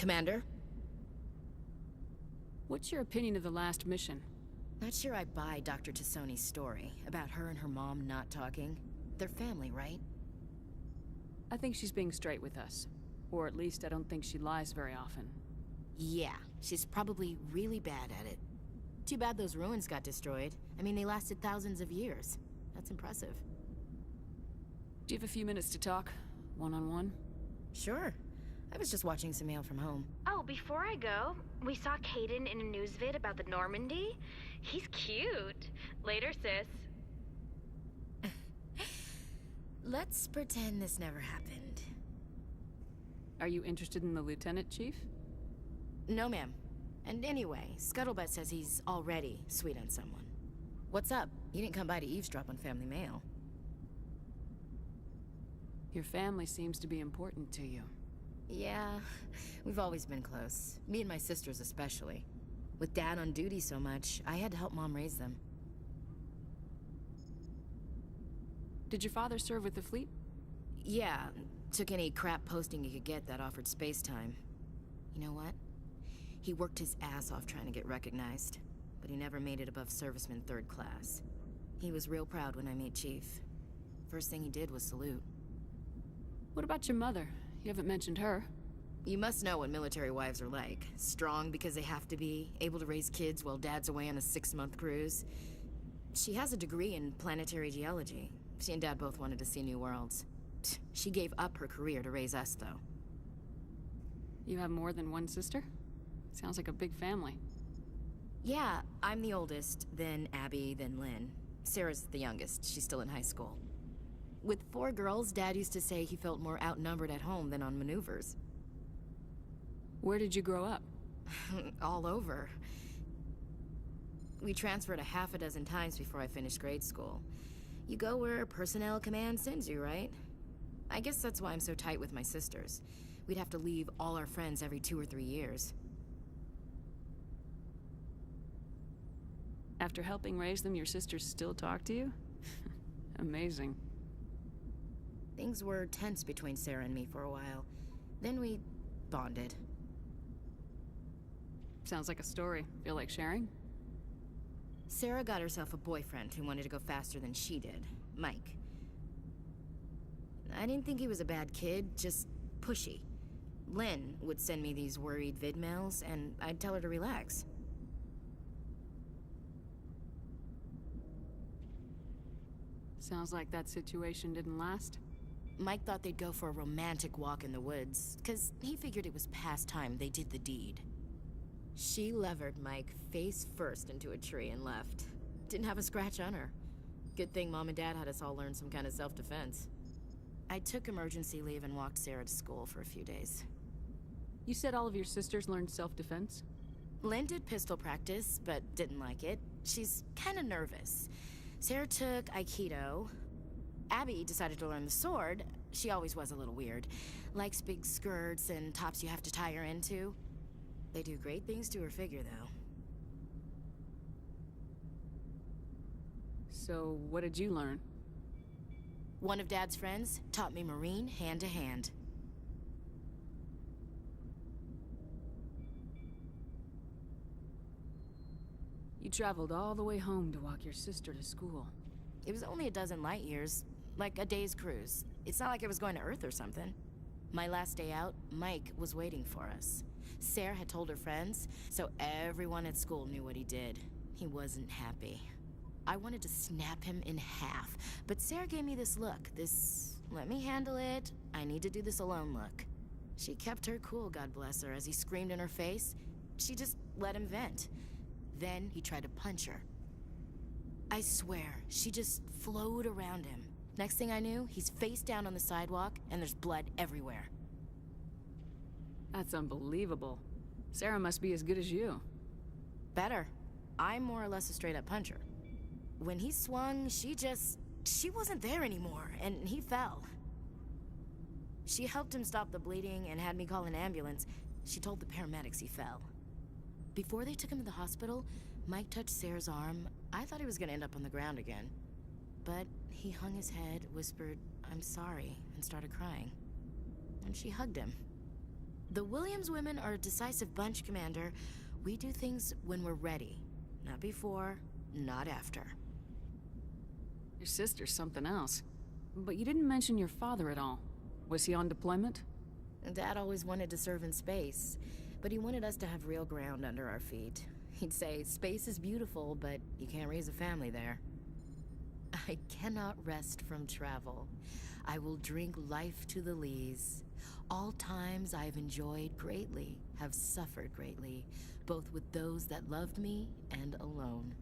Commander? What's your opinion of the last mission? Not sure I buy Dr. Tassoni's story about her and her mom not talking. They're family, right? I think she's being straight with us. Or at least I don't think she lies very often. Yeah, she's probably really bad at it. Too bad those ruins got destroyed. I mean, they lasted thousands of years. That's impressive. Do you have a few minutes to talk? One-on-one? Sure. I was just watching some mail from home. Oh, before I go, we saw Caden in a news vid about the Normandy. He's cute. Later, sis. Let's pretend this never happened. Are you interested in the Lieutenant, Chief? No, ma'am. And anyway, Scuttlebutt says he's already sweet on someone. What's up? You didn't come by to eavesdrop on family mail. Your family seems to be important to you. Yeah, we've always been close. Me and my sisters especially. With Dad on duty so much, I had to help Mom raise them. Did your father serve with the fleet? Yeah, took any crap posting he could get that offered space time. You know what? He worked his ass off trying to get recognized, but he never made it above serviceman 3rd class. He was real proud when I made Chief. First thing he did was salute. What about your mother? You haven't mentioned her. You must know what military wives are like. Strong because they have to be, able to raise kids while Dad's away on a 6-month cruise. She has a degree in planetary geology. She and Dad both wanted to see new worlds. She gave up her career to raise us, though. You have more than one sister? Sounds like a big family. Yeah, I'm the oldest, then Abby, then Lynn. Sarah's the youngest. She's still in high school. With 4 girls, Dad used to say he felt more outnumbered at home than on maneuvers. Where did you grow up? All over. We transferred a half a dozen times before I finished grade school. You go where personnel command sends you, right? I guess that's why I'm so tight with my sisters. We'd have to leave all our friends every 2 or 3 years. After helping raise them, your sisters still talk to you? Amazing. Things were tense between Sarah and me for a while. Then we bonded. Sounds like a story. Feel like sharing? Sarah got herself a boyfriend who wanted to go faster than she did, Mike. I didn't think he was a bad kid, just pushy. Lynn would send me these worried vid mails, and I'd tell her to relax. Sounds like that situation didn't last. Mike thought they'd go for a romantic walk in the woods, because he figured it was past time they did the deed. She levered Mike face first into a tree and left. Didn't have a scratch on her. Good thing Mom and Dad had us all learn some kind of self-defense. I took emergency leave and walked Sarah to school for a few days. You said all of your sisters learned self-defense? Lynn did pistol practice, but didn't like it. She's kind of nervous. Sarah took Aikido. Abby decided to learn the sword. She always was a little weird. Likes big skirts and tops you have to tie her into. They do great things to her figure, though. So, what did you learn? One of Dad's friends taught me Marine hand to hand. You traveled all the way home to walk your sister to school. It was only a dozen light years, like a day's cruise. It's not like I was going to Earth or something. My last day out, Mike was waiting for us. Sarah had told her friends, so everyone at school knew what he did. He wasn't happy. I wanted to snap him in half, but Sarah gave me this look, this let me handle it, I need to do this alone look. She kept her cool, God bless her, as he screamed in her face. She just let him vent. Then he tried to punch her. I swear, she just flowed around him. Next thing I knew, he's face down on the sidewalk, and there's blood everywhere. That's unbelievable. Sarah must be as good as you. Better. I'm more or less a straight-up puncher. When he swung, she wasn't there anymore, and he fell. She helped him stop the bleeding and had me call an ambulance. She told the paramedics he fell. Before they took him to the hospital, Mike touched Sarah's arm. I thought he was gonna end up on the ground again. But he hung his head, whispered, "I'm sorry," and started crying. And she hugged him. The Williams women are a decisive bunch, Commander. We do things when we're ready. Not before, not after. Your sister's something else. But you didn't mention your father at all. Was he on deployment? Dad always wanted to serve in space, but he wanted us to have real ground under our feet. He'd say, space is beautiful, but you can't raise a family there. I cannot rest from travel. I will drink life to the lees. All times I have enjoyed greatly, have suffered greatly, both with those that loved me and alone.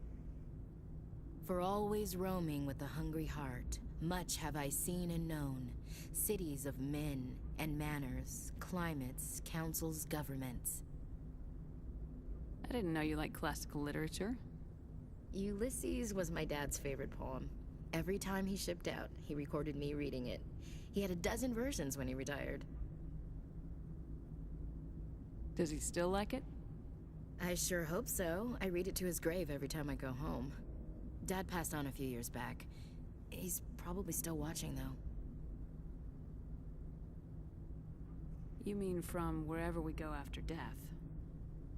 For always roaming with a hungry heart, much have I seen and known, cities of men and manners, climates, councils, governments. I didn't know you liked classical literature. Ulysses was my dad's favorite poem. Every time he shipped out, he recorded me reading it. He had a dozen versions when he retired. Does he still like it? I sure hope so. I read it to his grave every time I go home. Dad passed on a few years back. He's probably still watching, though. You mean from wherever we go after death?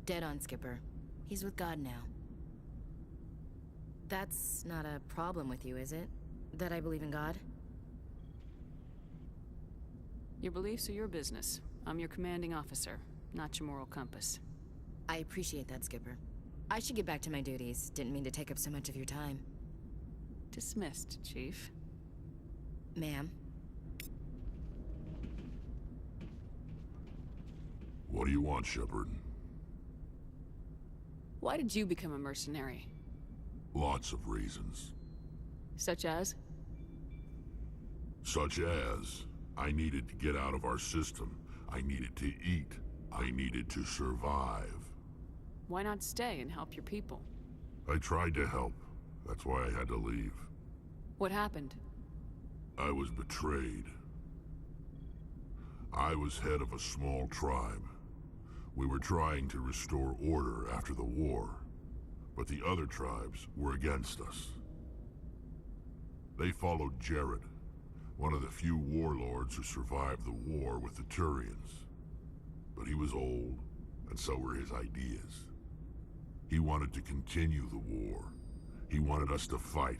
Dead on, Skipper. He's with God now. That's not a problem with you, is it? That I believe in God? Your beliefs are your business. I'm your commanding officer, not your moral compass. I appreciate that, Skipper. I should get back to my duties. Didn't mean to take up so much of your time. Dismissed, Chief. Ma'am? What do you want, Shepard? Why did you become a mercenary? Lots of reasons. Such as? Such as, I needed to get out of our system. I needed to eat. I needed to survive. Why not stay and help your people? I tried to help. That's why I had to leave. What happened? I was betrayed. I was head of a small tribe. We were trying to restore order after the war, but the other tribes were against us. They followed Jared, one of the few warlords who survived the war with the Turians. But he was old, and so were his ideas. He wanted to continue the war. He wanted us to fight.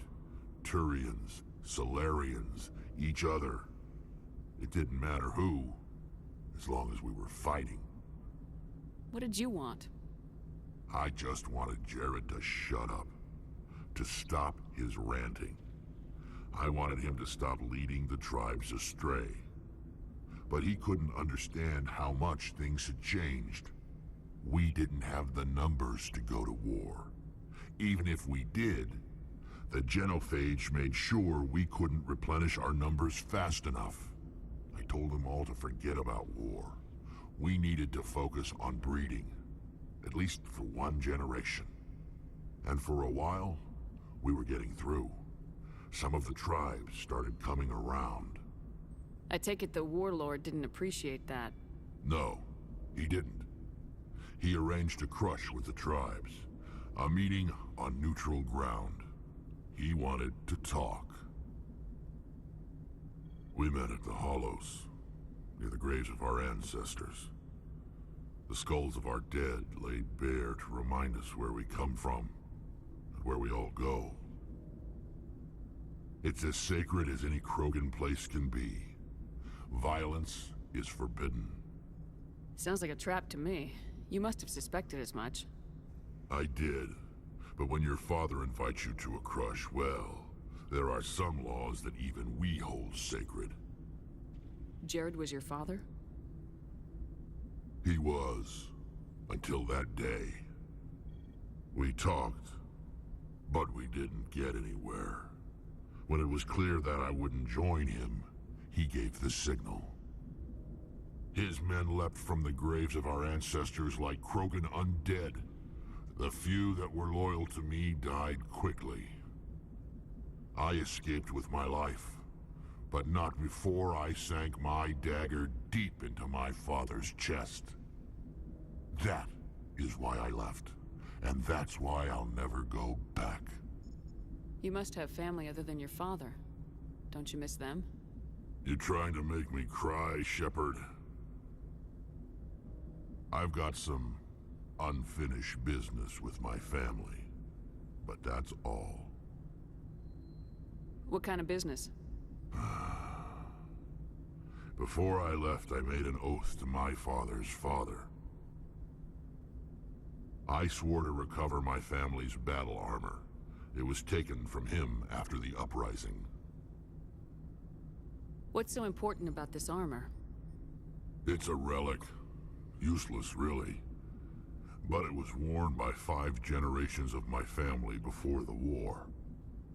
Turians, Solarians, each other. It didn't matter who, as long as we were fighting. What did you want? I just wanted Jared to shut up, to stop his ranting. I wanted him to stop leading the tribes astray. But he couldn't understand how much things had changed. We didn't have the numbers to go to war. Even if we did, the genophage made sure we couldn't replenish our numbers fast enough. I told them all to forget about war. We needed to focus on breeding, at least for one generation. And for a while, we were getting through. Some of the tribes started coming around. I take it the warlord didn't appreciate that. No, he didn't. He arranged a crush with the tribes, a meeting on neutral ground. He wanted to talk. We met at the Hollows, near the graves of our ancestors. The skulls of our dead laid bare to remind us where we come from, and where we all go. It's as sacred as any Krogan place can be. Violence is forbidden. Sounds like a trap to me. You must have suspected as much. I did. But when your father invites you to a crush, well, there are some laws that even we hold sacred. Jared was your father? He was, until that day. We talked, but we didn't get anywhere. When it was clear that I wouldn't join him, he gave the signal. His men leapt from the graves of our ancestors like Krogan undead. The few that were loyal to me died quickly. I escaped with my life, but not before I sank my dagger deep into my father's chest. That is why I left, and that's why I'll never go back. You must have family other than your father. Don't you miss them? You trying to make me cry, Shepard? I've got some unfinished business with my family, but that's all. What kind of business? Before I left, I made an oath to my father's father. I swore to recover my family's battle armor. It was taken from him after the uprising. What's so important about this armor? It's a relic. Useless, really. But it was worn by 5 generations of my family before the war.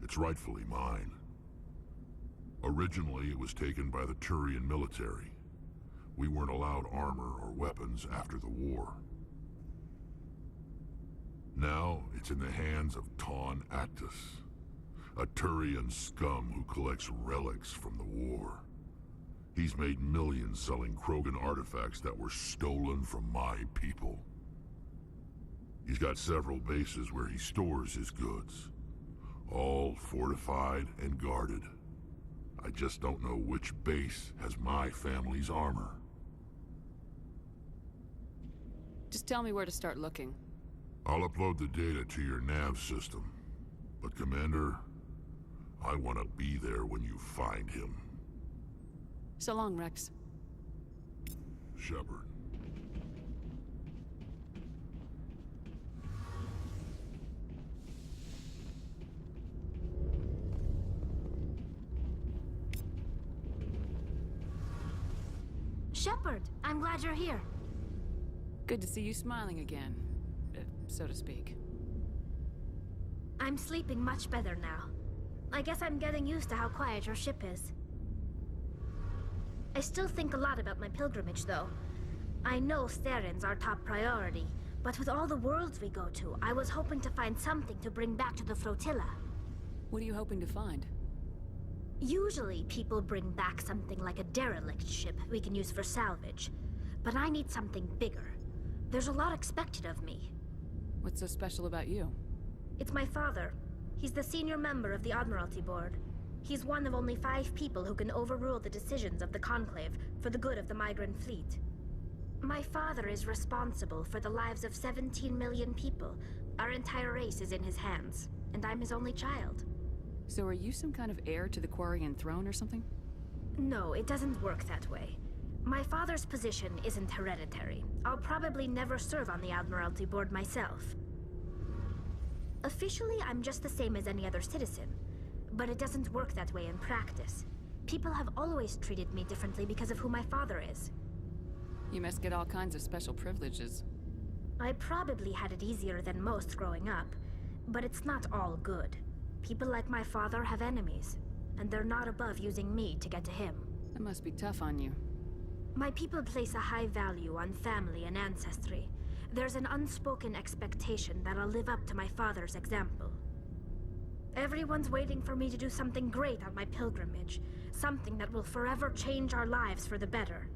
It's rightfully mine. Originally, it was taken by the Turian military. We weren't allowed armor or weapons after the war. Now, it's in the hands of Ton Actus, a Turian scum who collects relics from the war. He's made millions selling Krogan artifacts that were stolen from my people. He's got several bases where he stores his goods, all fortified and guarded. I just don't know which base has my family's armor. Just tell me where to start looking. I'll upload the data to your nav system. But Commander, I want to be there when you find him. So long, Rex. Shepard. Shepard, I'm glad you're here. Good to see you smiling again, so to speak. I'm sleeping much better now. I guess I'm getting used to how quiet your ship is. I still think a lot about my pilgrimage, though. I know Steren's our top priority, but with all the worlds we go to, I was hoping to find something to bring back to the flotilla. What are you hoping to find? Usually, people bring back something like a derelict ship we can use for salvage. But I need something bigger. There's a lot expected of me. What's so special about you? It's my father. He's the senior member of the Admiralty Board. He's one of only 5 people who can overrule the decisions of the Conclave for the good of the migrant fleet. My father is responsible for the lives of 17 million people. Our entire race is in his hands, and I'm his only child. So are you some kind of heir to the Quarian throne or something? No, it doesn't work that way. My father's position isn't hereditary. I'll probably never serve on the Admiralty Board myself. Officially, I'm just the same as any other citizen. But it doesn't work that way in practice. People have always treated me differently because of who my father is. You must get all kinds of special privileges. I probably had it easier than most growing up, but it's not all good. People like my father have enemies, and they're not above using me to get to him. That must be tough on you. My people place a high value on family and ancestry. There's an unspoken expectation that I'll live up to my father's example. Everyone's waiting for me to do something great on my pilgrimage, something that will forever change our lives for the better.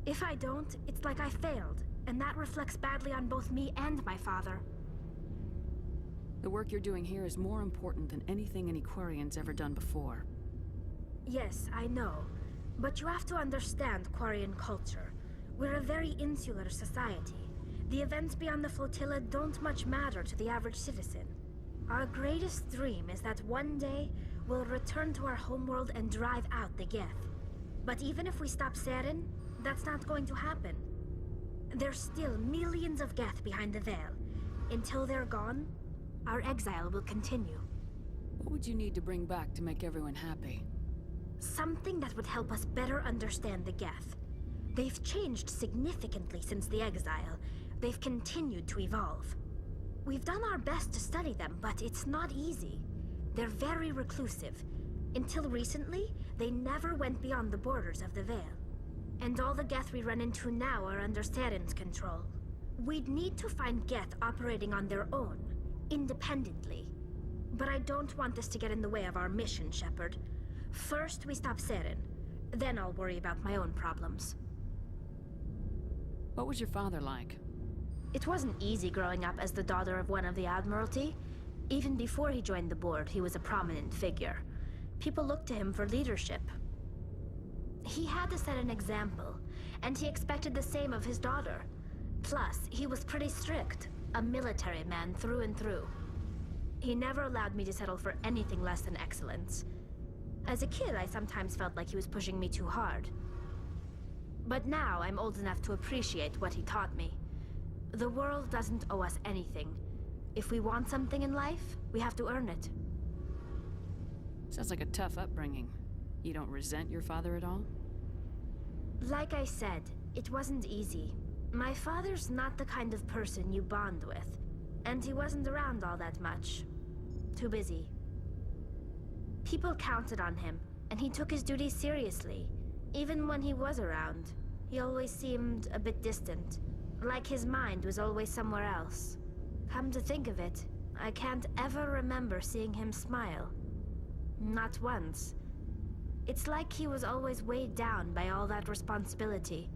If I don't, it's like I failed, and that reflects badly on both me and my father. The work you're doing here is more important than anything any Quarian's ever done before. Yes, I know. But you have to understand Quarian culture. We're a very insular society. The events beyond the flotilla don't much matter to the average citizen. Our greatest dream is that one day, we'll return to our homeworld and drive out the Geth. But even if we stop Saren, that's not going to happen. There's still millions of Geth behind the Veil. Until they're gone, our exile will continue. What would you need to bring back to make everyone happy? Something that would help us better understand the Geth. They've changed significantly since the exile. They've continued to evolve. We've done our best to study them, but it's not easy. They're very reclusive. Until recently, they never went beyond the borders of the Veil. And all the Geth we run into now are under Saren's control. We'd need to find Geth operating on their own, independently. But I don't want this to get in the way of our mission, Shepard. First, we stop Saren. Then I'll worry about my own problems. What was your father like? It wasn't easy growing up as the daughter of one of the Admiralty. Even before he joined the board, he was a prominent figure. People looked to him for leadership. He had to set an example, and he expected the same of his daughter. Plus, he was pretty strict, a military man through and through. He never allowed me to settle for anything less than excellence. As a kid, I sometimes felt like he was pushing me too hard. But now I'm old enough to appreciate what he taught me. The world doesn't owe us anything. If we want something in life, we have to earn it. Sounds like a tough upbringing. You don't resent your father at all? Like I said, it wasn't easy. My father's not the kind of person you bond with, and he wasn't around all that much. Too busy. People counted on him, and he took his duties seriously. Even when he was around, he always seemed a bit distant, like his mind was always somewhere else. Come to think of it, I can't ever remember seeing him smile. Not once. It's like he was always weighed down by all that responsibility.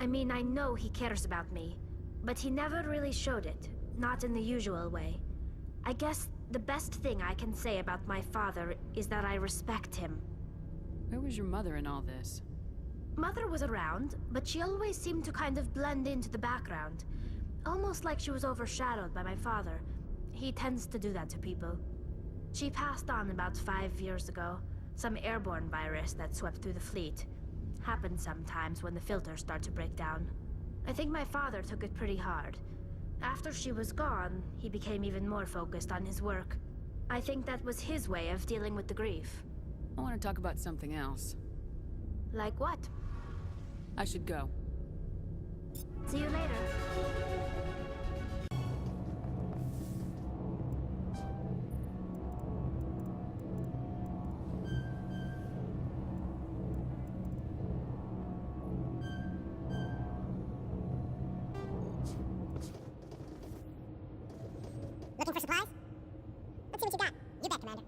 I mean, I know he cares about me, but he never really showed it, not in the usual way. I guess the best thing I can say about my father is that I respect him. Where was your mother in all this? Mother was around, but she always seemed to kind of blend into the background. Almost like she was overshadowed by my father. He tends to do that to people. She passed on about 5 years ago. Some airborne virus that swept through the fleet. Happens sometimes when the filters start to break down. I think my father took it pretty hard. After she was gone, he became even more focused on his work. I think that was his way of dealing with the grief. I want to talk about something else. Like what? I should go. See you later. Looking for supplies? Let's see what you got. You bet, Commander.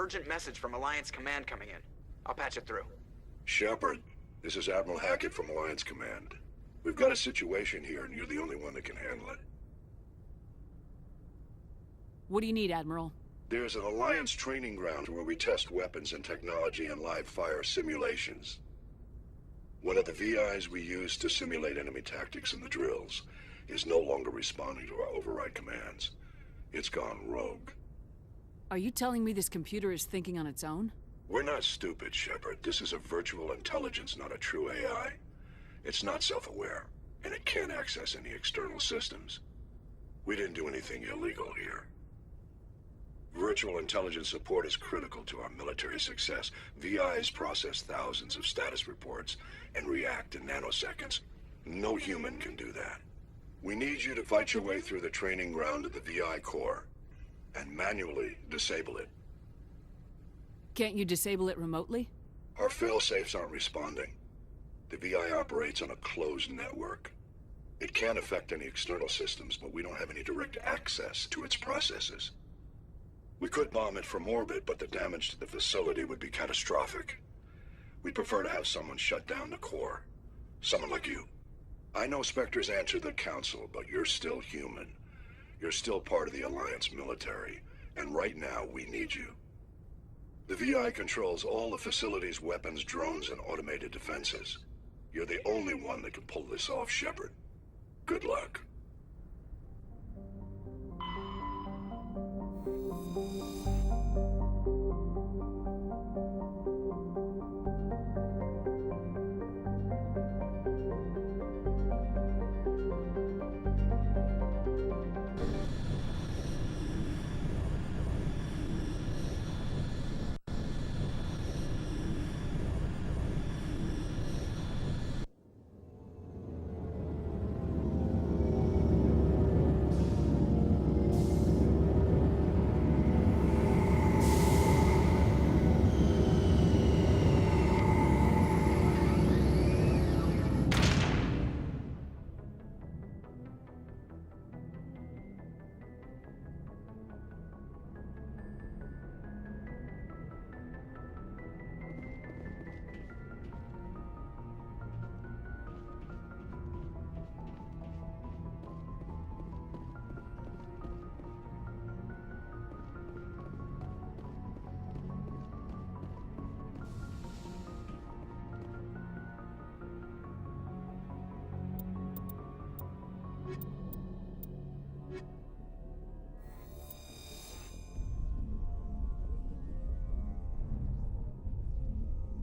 urgent message from Alliance Command coming in. I'll patch it through. Shepard, this is Admiral Hackett from Alliance Command. We've got a situation here, and you're the only one that can handle it. What do you need, Admiral? There's an Alliance training ground where we test weapons and technology in live fire simulations. One of the VIs we use to simulate enemy tactics in the drills is no longer responding to our override commands. It's gone rogue. Are you telling me this computer is thinking on its own? We're not stupid, Shepard. This is a virtual intelligence, not a true AI. It's not self-aware, and it can't access any external systems. We didn't do anything illegal here. Virtual intelligence support is critical to our military success. VIs process thousands of status reports and react in nanoseconds. No human can do that. We need you to fight your way through the training ground of the VI core and manually disable it. Can't you disable it remotely? Our failsafes aren't responding. The VI operates on a closed network. It can affect any external systems, but we don't have any direct access to its processes. We could bomb it from orbit, but the damage to the facility would be catastrophic. We'd prefer to have someone shut down the core. Someone like you. I know Spectres answer the Council, but you're still human. You're still part of the Alliance military, and right now we need you. The VI controls all the facility's weapons, drones, and automated defenses. You're the only one that can pull this off, Shepard. Good luck.